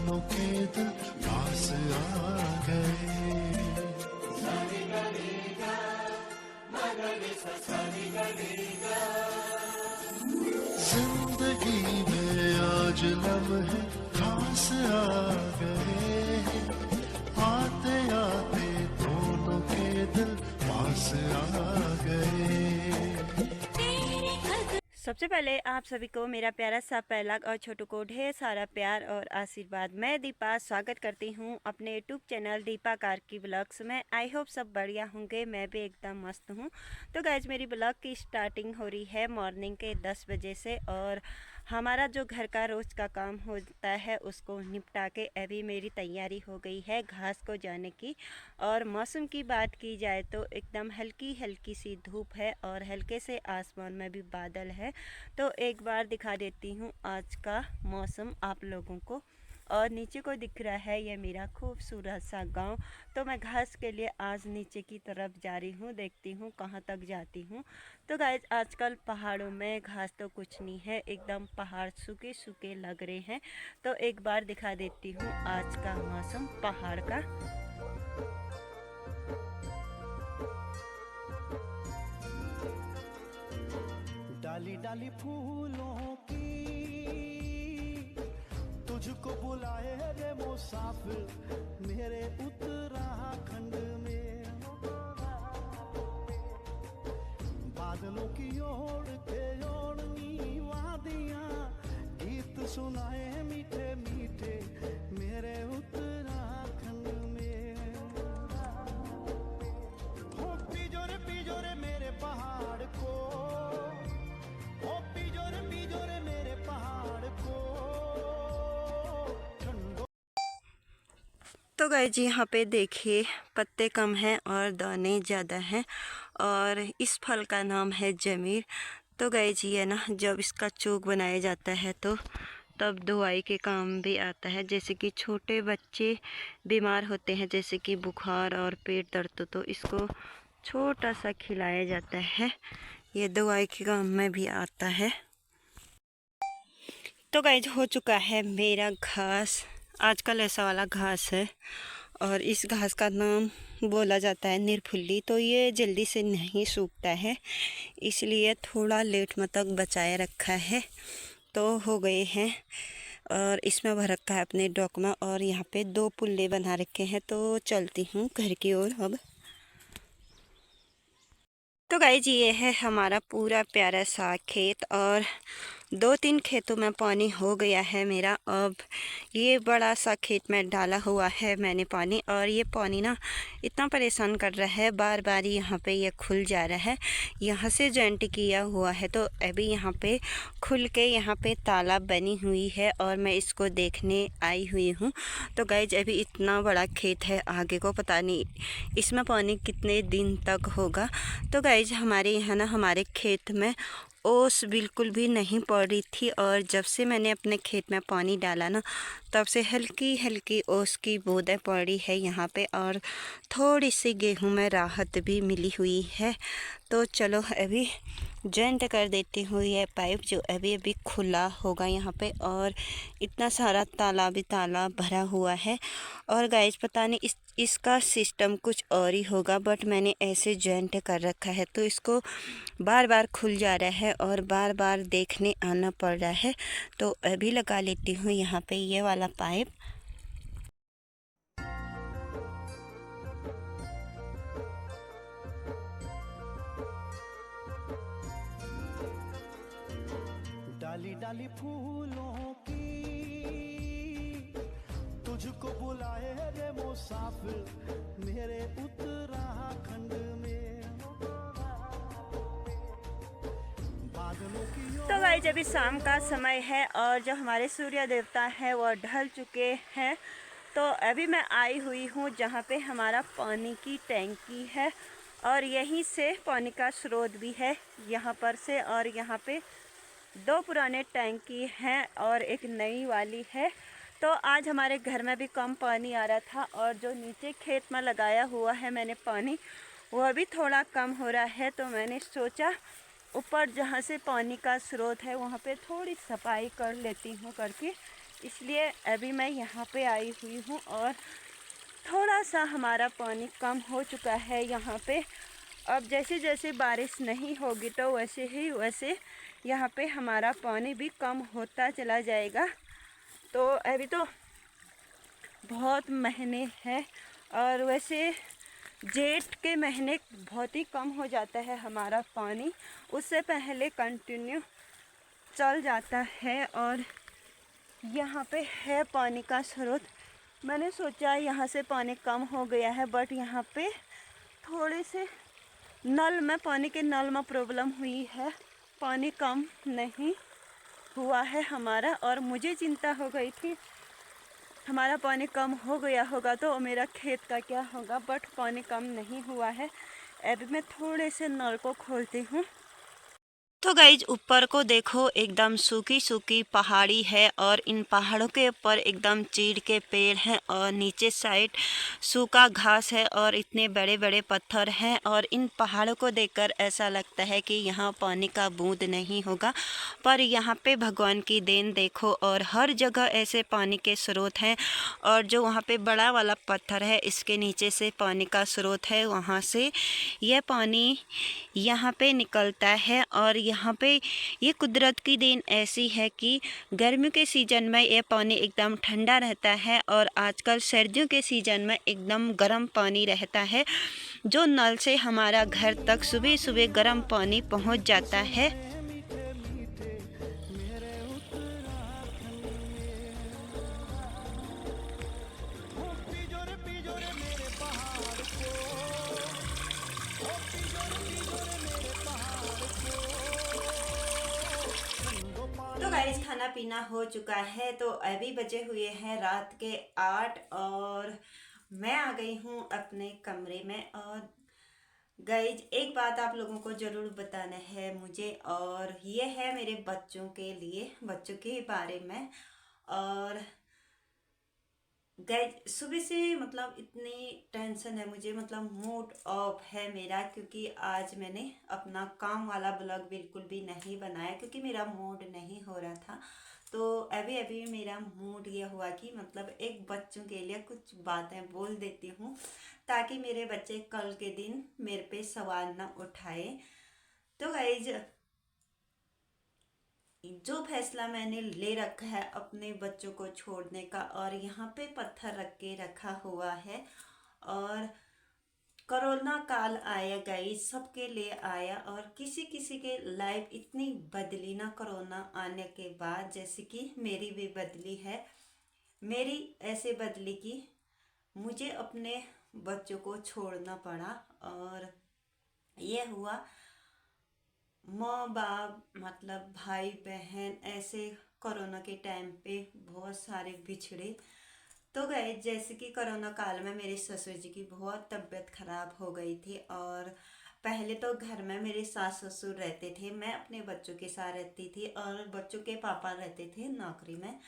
दोनों के दिल पास आ गए। जिंदगी में आज लम्हे खास आ गए, आते आते दोनों के दिल पास आ गए। सबसे पहले आप सभी को मेरा प्यारा सा पहला और छोटू को ढेर सारा प्यार और आशीर्वाद। मैं दीपा स्वागत करती हूँ अपने YouTube channel Deepa Karki blogs में। आई होप सब बढ़िया होंगे, मैं भी एकदम मस्त हूँ। तो गाइज मेरी ब्लॉग की स्टार्टिंग हो रही है मॉर्निंग के 10 बजे से, और हमारा जो घर का रोज़ का काम होता है उसको निपटा के अभी मेरी तैयारी हो गई है घास को जाने की। और मौसम की बात की जाए तो एकदम हल्की हल्की सी धूप है और हल्के से आसमान में भी बादल है। तो एक बार दिखा देती हूँ आज का मौसम आप लोगों को। और नीचे को दिख रहा है ये मेरा खूबसूरत सा गांव। तो मैं घास के लिए आज नीचे की तरफ जा रही हूँ, देखती हूँ कहाँ तक जाती हूँ। तो गाइज आजकल पहाड़ों में घास तो कुछ नहीं है, एकदम पहाड़ सूखे सूखे लग रहे हैं। तो एक बार दिखा देती हूँ आज का मौसम पहाड़ का। डाली डाली फूलों की तुझको बुलाए रे मुसाफिर मेरे उत्तराखंड में। बादलों की ओर के ओढ़नी वादियां गीत सुनाए मीठे मीठे मेरे उत्तराखंड में। हो पिजोरे मेरे पहाड़ को, ओ पिजोरे मेरे पहाड़ को ठंडो। तो गाइज यहाँ पे देखिए पत्ते कम हैं और दाने ज़्यादा हैं, और इस फल का नाम है जमीर। तो गाइज ये ना जब इसका चोक बनाया जाता है तो तब दवाई के काम भी आता है। जैसे कि छोटे बच्चे बीमार होते हैं जैसे कि बुखार और पेट दर्द, तो इसको छोटा सा खिलाया जाता है, ये दवाई के काम में भी आता है। तो गाइज हो चुका है मेरा घास, आजकल ऐसा वाला घास है और इस घास का नाम बोला जाता है निरफुल्ली। तो ये जल्दी से नहीं सूखता है, इसलिए थोड़ा लेट में तक बचाए रखा है। तो हो गए हैं और इसमें भर रखा है अपने डॉक्यूमेंट, और यहाँ पे 2 पुल्ले बना रखे हैं। तो चलती हूँ घर की ओर अब। तो गाइज ये है हमारा पूरा प्यारा सा खेत, और 2-3 खेतों में पानी हो गया है मेरा। अब ये बड़ा सा खेत में डाला हुआ है मैंने पानी, और ये पानी ना इतना परेशान कर रहा है, बार बार यहाँ पे ये खुल जा रहा है। यहाँ से जॉइंट किया हुआ है तो अभी यहाँ पे खुल के यहाँ पे तालाब बनी हुई है, और मैं इसको देखने आई हुई हूँ। तो गाइज अभी इतना बड़ा खेत है, आगे को पता नहीं इसमें पानी कितने दिन तक होगा। तो गाइज हमारे यहाँ ना हमारे खेत में ओस बिल्कुल भी नहीं पड़ रही थी, और जब से मैंने अपने खेत में पानी डाला ना तब से हल्की हल्की ओस की बूंदें पड़ी है यहाँ पे, और थोड़ी सी गेहूं में राहत भी मिली हुई है। तो चलो अभी जॉइंट कर देती हूँ ये पाइप जो अभी अभी खुला होगा यहाँ पे। और इतना सारा तालाब ही तालाब भरा हुआ है, और गाइस पता नहीं इसका सिस्टम कुछ और ही होगा, बट मैंने ऐसे जॉइंट कर रखा है तो इसको बार बार खुल जा रहा है और बार बार देखने आना पड़ रहा है। तो अभी लगा लेती हूँ यहाँ पे ये वाला पाइप। डाली डाली फूलों की तुझको बुलाए रे मुसाफिर मेरे उत्तराखंड में। बादलों की तो गाइस अभी शाम का समय है और जो हमारे सूर्य देवता हैं वो ढल चुके हैं। तो अभी मैं आई हुई हूँ जहाँ पे हमारा पानी की टैंकी है, और यहीं से पानी का स्रोत भी है यहाँ पर से। और यहाँ पे 2 पुराने टैंकी हैं और एक नई वाली है। तो आज हमारे घर में भी कम पानी आ रहा था, और जो नीचे खेत में लगाया हुआ है मैंने पानी वह भी थोड़ा कम हो रहा है। तो मैंने सोचा ऊपर जहाँ से पानी का स्रोत है वहाँ पे थोड़ी सफाई कर लेती हूँ करके, इसलिए अभी मैं यहाँ पे आई हुई हूँ और थोड़ा सा हमारा पानी कम हो चुका है यहाँ पे। अब जैसे जैसे बारिश नहीं होगी तो वैसे यहाँ पे हमारा पानी भी कम होता चला जाएगा। तो अभी तो बहुत महीने हैं और वैसे जेठ के महीने बहुत ही कम हो जाता है हमारा पानी, उससे पहले कंटिन्यू चल जाता है। और यहाँ पे है पानी का स्रोत। मैंने सोचा यहाँ से पानी कम हो गया है, बट यहाँ पे थोड़े से नल में पानी के नल में प्रॉब्लम हुई है, पानी कम नहीं हुआ है हमारा। और मुझे चिंता हो गई थी हमारा पानी कम हो गया होगा तो मेरा खेत का क्या होगा, बट पानी कम नहीं हुआ है। अभी मैं थोड़े से नल को खोलती हूँ। तो गाइज ऊपर को देखो, एकदम सूखी सूखी पहाड़ी है और इन पहाड़ों के ऊपर एकदम चीड़ के पेड़ हैं और नीचे साइड सूखा घास है और इतने बड़े बड़े पत्थर हैं। और इन पहाड़ों को देखकर ऐसा लगता है कि यहाँ पानी का बूंद नहीं होगा, पर यहाँ पे भगवान की देन देखो और हर जगह ऐसे पानी के स्रोत हैं। और जो वहाँ पे बड़ा वाला पत्थर है इसके नीचे से पानी का स्रोत है, वहाँ से यह पानी यहाँ पे निकलता है। और यहाँ पे ये कुदरत की देन ऐसी है कि गर्मियों के सीज़न में ये पानी एकदम ठंडा रहता है और आजकल सर्दियों के सीज़न में एकदम गर्म पानी रहता है, जो नल से हमारा घर तक सुबह सुबह गर्म पानी पहुँच जाता है। मीठे मीठे मेरे उत्तराखंड में ओ पिजोरे मेरे पहाड़ को, ओ पिजोरे मेरे पहाड़ को। तो गाइस खाना पीना हो चुका है, तो अभी बजे हुए हैं रात के 8 और मैं आ गई हूँ अपने कमरे में। और गाइज एक बात आप लोगों को ज़रूर बताना है मुझे, और ये है मेरे बच्चों के लिए, बच्चों के बारे में। और गाइज सुबह से मतलब इतनी टेंशन है मुझे, मतलब मूड ऑफ है मेरा, क्योंकि आज मैंने अपना काम वाला ब्लॉग बिल्कुल भी नहीं बनाया क्योंकि मेरा मूड नहीं हो रहा था। तो अभी अभी मेरा मूड ये हुआ कि मतलब एक बच्चों के लिए कुछ बातें बोल देती हूँ ताकि मेरे बच्चे कल के दिन मेरे पे सवाल ना उठाए। तो गाइज जो फैसला मैंने ले रखा है अपने बच्चों को छोड़ने का, और यहाँ पे पत्थर रख के रखा हुआ है। और कोरोना काल आया गाइस, सबके लिए आया और किसी किसी के लाइफ इतनी बदली ना कोरोना आने के बाद, जैसे कि मेरी भी बदली है। मेरी ऐसे बदली कि मुझे अपने बच्चों को छोड़ना पड़ा। और ये हुआ माँ बाप मतलब भाई बहन ऐसे कोरोना के टाइम पे बहुत सारे बिछड़े। तो गए जैसे कि कोरोना काल में मेरे ससुर जी की बहुत तबीयत खराब हो गई थी। और पहले तो घर में मेरे सास ससुर रहते थे, मैं अपने बच्चों के साथ रहती थी और बच्चों के पापा रहते थे नौकरी में।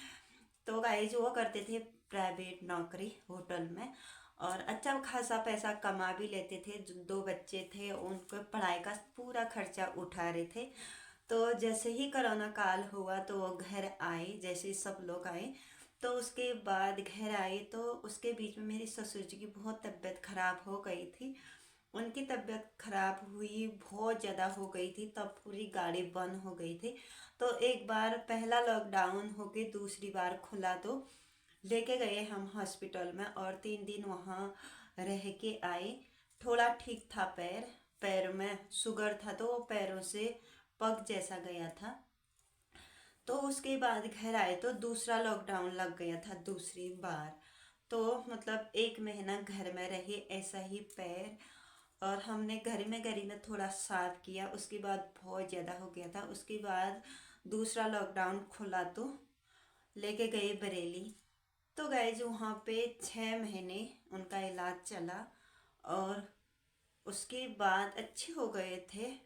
तो गाइज वो करते थे प्राइवेट नौकरी होटल में और अच्छा खासा पैसा कमा भी लेते थे। जो दो बच्चे थे उनको पढ़ाई का पूरा खर्चा उठा रहे थे। तो जैसे ही कोरोना काल हुआ तो वो घर आए, जैसे सब लोग आए। तो उसके बाद घर आए तो उसके बीच में मेरी ससुर जी की बहुत तबीयत खराब हो गई थी। उनकी तबीयत खराब हुई, बहुत ज़्यादा हो गई थी, तब पूरी गाड़ी बंद हो गई थी। तो एक बार पहला लॉकडाउन हो के दूसरी बार खुला तो लेके गए हम हॉस्पिटल में और 3 दिन वहाँ रह के आए। थोड़ा ठीक था, पैर में शुगर था तो वो पैरों से पग जैसा गया था। तो उसके बाद घर आए तो दूसरा लॉकडाउन लग गया था दूसरी बार। तो मतलब 1 महीना घर में रहे ऐसा ही पैर। और हमने घर में थोड़ा साफ किया, उसके बाद बहुत ज़्यादा हो गया था। उसके बाद दूसरा लॉकडाउन खुला तो लेके गए बरेली। तो गए जो वहाँ पे 6 महीने उनका इलाज चला और उसके बाद अच्छे हो गए थे।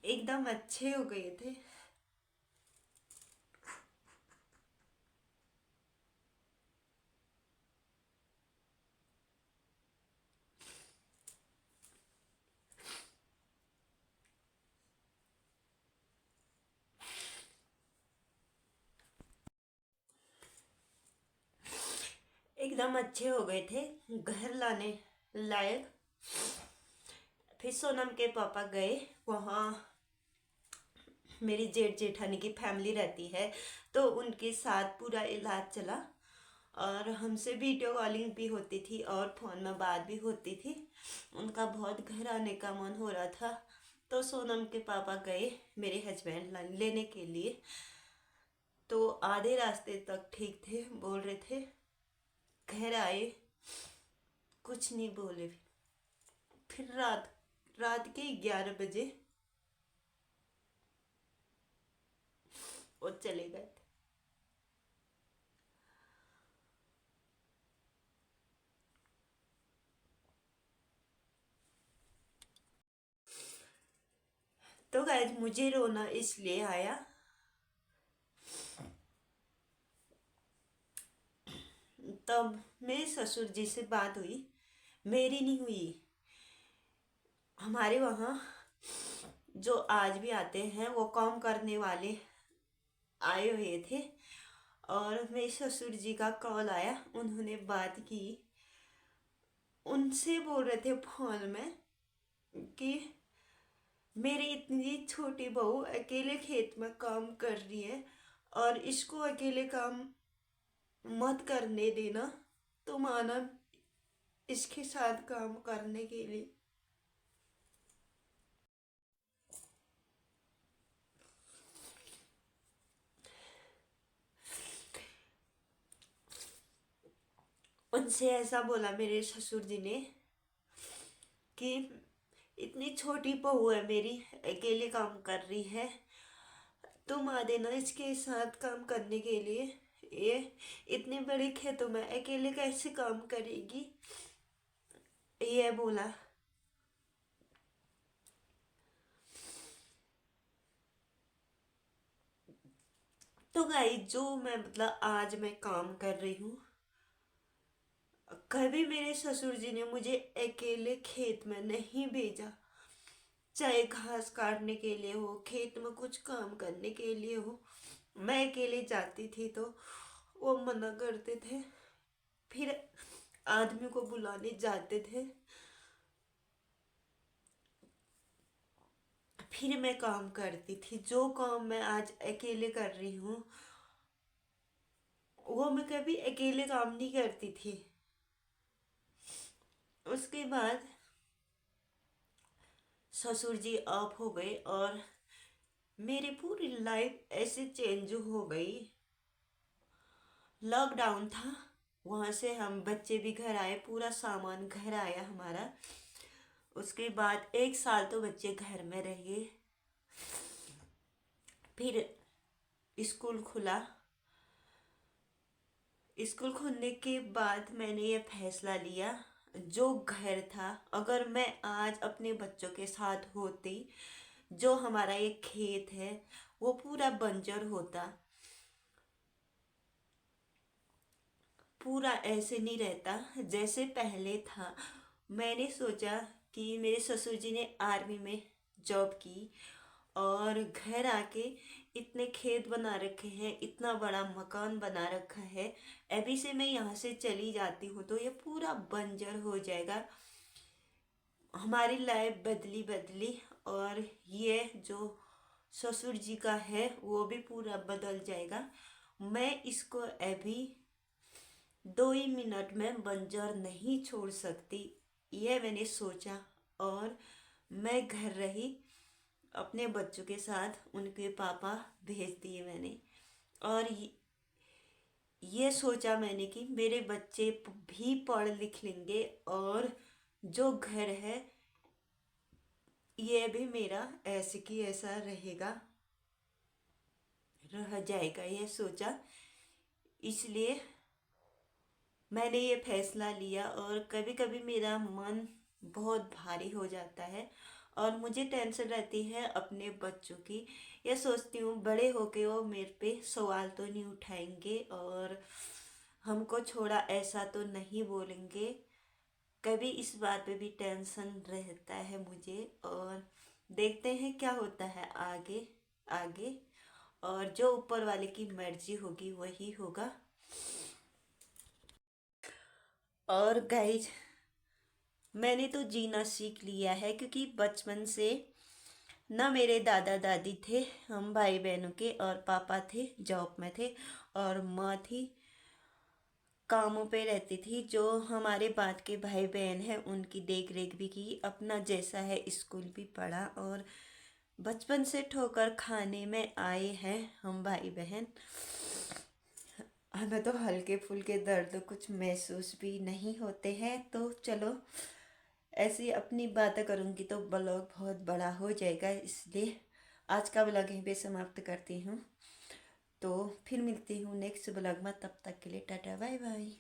एकदम अच्छे हो गए थे। एकदम अच्छे हो गए थे, घर लाने लायक। फिर सोनम के पापा गए वहाँ, मेरी जेठ जेठानी की फैमिली रहती है, तो उनके साथ पूरा इलाज चला और हमसे वीडियो कॉलिंग भी होती थी और फ़ोन में बात भी होती थी। उनका बहुत घर आने का मन हो रहा था, तो सोनम के पापा गए मेरे हस्बैंड लेने के लिए। तो आधे रास्ते तक ठीक थे, बोल रहे थे। घर आए, कुछ नहीं बोले। फिर रात रात के 11 बजे वो चले गए थे। तो गाइस मुझे रोना इसलिए आया, तब मेरे ससुर जी से बात हुई, मेरी नहीं हुई। हमारे वहाँ जो आज भी आते हैं वो काम करने वाले आए हुए थे, और मेरे ससुर जी का कॉल आया, उन्होंने बात की। उनसे बोल रहे थे फोन में कि मेरी इतनी छोटी बहू अकेले खेत में काम कर रही है और इसको अकेले काम मत करने देना, तुम आना इसके साथ काम करने के लिए। उनसे ऐसा बोला मेरे ससुर जी ने कि इतनी छोटी बहू है मेरी, अकेले काम कर रही है, तुम आ देना इसके साथ काम करने के लिए। ये इतने बड़े खेतों में अकेले कैसे काम करेगी, ये बोला। तो गाइस जो मैं मतलब आज मैं काम कर रही हूँ, कभी मेरे ससुर जी ने मुझे अकेले खेत में नहीं भेजा। चाहे घास काटने के लिए हो, खेत में कुछ काम करने के लिए हो, मैं अकेले जाती थी तो वो मना करते थे। फिर आदमी को बुलाने जाते थे, फिर मैं काम करती थी। जो काम मैं आज अकेले कर रही हूँ वो मैं कभी अकेले काम नहीं करती थी। उसके बाद ससुर जी ऑफ हो गए और मेरी पूरी लाइफ ऐसे चेंज हो गई। लॉकडाउन था, वहाँ से हम बच्चे भी घर आए, पूरा सामान घर आया हमारा। उसके बाद 1 साल तो बच्चे घर में रहे। फिर स्कूल खुला। स्कूल खुलने के बाद मैंने ये फैसला लिया, जो घर था अगर मैं आज अपने बच्चों के साथ होती, जो हमारा ये खेत है वो पूरा बंजर होता, पूरा ऐसे नहीं रहता जैसे पहले था। मैंने सोचा कि मेरे ससुर जी ने आर्मी में जॉब की और घर आके इतने खेत बना रखे हैं, इतना बड़ा मकान बना रखा है, अभी से मैं यहाँ से चली जाती हूँ तो ये पूरा बंजर हो जाएगा। हमारी लाइफ बदली बदली, और ये जो ससुर जी का है वो भी पूरा बदल जाएगा। मैं इसको अभी 2 ही मिनट में बंजर नहीं छोड़ सकती, यह मैंने सोचा। और मैं घर रही अपने बच्चों के साथ, उनके पापा भेज दिए मैंने। और ये सोचा मैंने कि मेरे बच्चे भी पढ़ लिख लेंगे और जो घर है ये भी मेरा ऐसे की ऐसा रहेगा, रह जाएगा, ये सोचा। इसलिए मैंने ये फैसला लिया। और कभी कभी मेरा मन बहुत भारी हो जाता है और मुझे टेंशन रहती है अपने बच्चों की। ये सोचती हूँ बड़े होके वो मेरे पे सवाल तो नहीं उठाएंगे और हमको छोड़ा ऐसा तो नहीं बोलेंगे। कभी इस बात पे भी टेंशन रहता है मुझे। और देखते हैं क्या होता है आगे आगे। और जो ऊपर वाले की मर्जी होगी वही होगा। और गाइज, मैंने तो जीना सीख लिया है क्योंकि बचपन से ना मेरे दादा दादी थे, हम भाई बहनों के, और पापा थे जॉब में थे, और माँ थी कामों पे रहती थी। जो हमारे बाद के भाई बहन हैं उनकी देख रेख भी की, अपना जैसा है स्कूल भी पढ़ा, और बचपन से ठोकर खाने में आए हैं हम भाई बहन। हमें तो हल्के फुल्के दर्द कुछ महसूस भी नहीं होते हैं। तो चलो, ऐसी अपनी बातें करूँगी तो ब्लॉग बहुत बड़ा हो जाएगा, इसलिए आज का ब्लॉग यहीं पे समाप्त करती हूँ। तो फिर मिलती हूँ नेक्स्ट ब्लॉग में, तब तक के लिए टाटा बाय बाय।